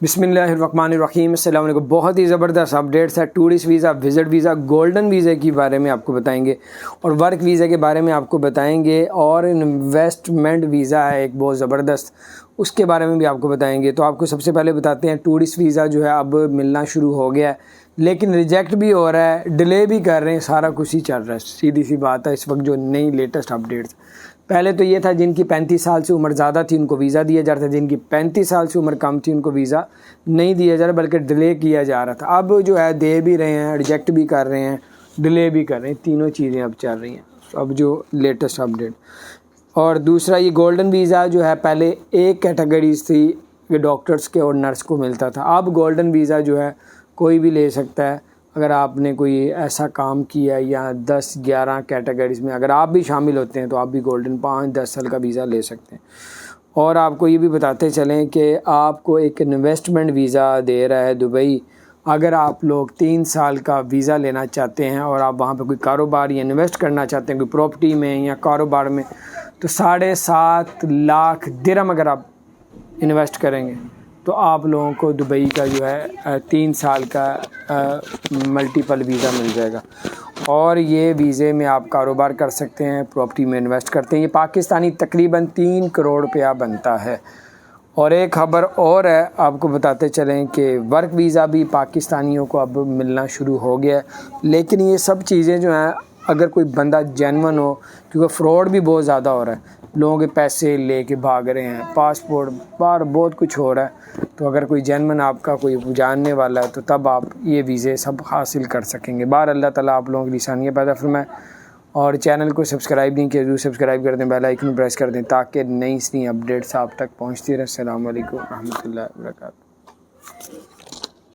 بسم اللہ الرحمن الرحیم۔ السلام علیکم۔ بہت ہی زبردست اپڈیٹس ہے tourist visa, visit visa, golden ویزے کے بارے میں آپ کو بتائیں گے اور ورک ویزے کے بارے میں آپ کو بتائیں گے، اور انویسٹمنٹ ویزا ہے ایک بہت زبردست، اس کے بارے میں بھی آپ کو بتائیں گے۔ تو آپ کو سب سے پہلے بتاتے ہیں ٹورسٹ ویزا جو ہے اب ملنا شروع ہو گیا ہے، لیکن ریجیکٹ بھی ہو رہا ہے، ڈیلے بھی کر رہے ہیں، سارا کچھ ہی چل رہا ہے۔ سیدھی سی بات ہے اس وقت جو نئی لیٹسٹ اپڈیٹس، پہلے تو یہ تھا جن کی 35 سال سے عمر زیادہ تھی ان کو ویزا دیا جاتا تھا، جن کی 35 سال سے عمر کم تھی ان کو ویزا نہیں دیا جا رہا بلکہ ڈیلے کیا جا رہا تھا۔ اب جو ہے دے بھی رہے ہیں، ریجیکٹ بھی کر رہے ہیں، ڈیلے بھی کر رہے ہیں، تینوں چیزیں اب چل رہی ہیں اب جو لیٹسٹ اپڈیٹ۔ اور دوسرا یہ گولڈن ویزا جو ہے پہلے ایک کیٹیگریز تھی کہ ڈاکٹرز کے اور نرس کو ملتا تھا، اب گولڈن ویزا جو ہے کوئی بھی لے سکتا ہے اگر آپ نے کوئی ایسا کام کیا یا 10-11 کیٹیگریز میں اگر آپ بھی شامل ہوتے ہیں تو آپ بھی گولڈن 5-10 سال کا ویزا لے سکتے ہیں۔ اور آپ کو یہ بھی بتاتے چلیں کہ آپ کو ایک انویسٹمنٹ ویزا دے رہا ہے دبئی، اگر آپ لوگ 3 سال کا ویزا لینا چاہتے ہیں اور آپ وہاں پہ کوئی کاروبار یا انویسٹ کرنا چاہتے ہیں کوئی پراپرٹی میں یا کاروبار میں، تو 7.5 لاکھ درہم اگر آپ انویسٹ کریں گے تو آپ لوگوں کو دبئی کا جو ہے 3 سال کا ملٹیپل ویزا مل جائے گا، اور یہ ویزے میں آپ کاروبار کر سکتے ہیں، پراپرٹی میں انویسٹ کرتے ہیں۔ یہ پاکستانی تقریباً 3 کروڑ روپیہ بنتا ہے۔ اور ایک خبر اور ہے آپ کو بتاتے چلیں کہ ورک ویزا بھی پاکستانیوں کو اب ملنا شروع ہو گیا ہے، لیکن یہ سب چیزیں جو ہیں اگر کوئی بندہ جینون ہو، کیونکہ فراڈ بھی بہت زیادہ ہو رہا ہے، لوگوں کے پیسے لے کے بھاگ رہے ہیں، پاسپورٹ باہر بہت کچھ ہو رہا ہے، تو اگر کوئی جینون آپ کا کوئی جاننے والا ہے تو تب آپ یہ ویزے سب حاصل کر سکیں گے۔ باہر اللہ تعالیٰ آپ لوگوں کی آسانیاں پیدا فرمائے، اور چینل کو سبسکرائب نہیں کیا ضرور سبسکرائب کر دیں، بیل آئیکن پریس کر دیں تاکہ نئی اپڈیٹس آپ تک پہنچتی رہے۔ السلام علیکم ورحمۃ اللہ وبرکاتہ۔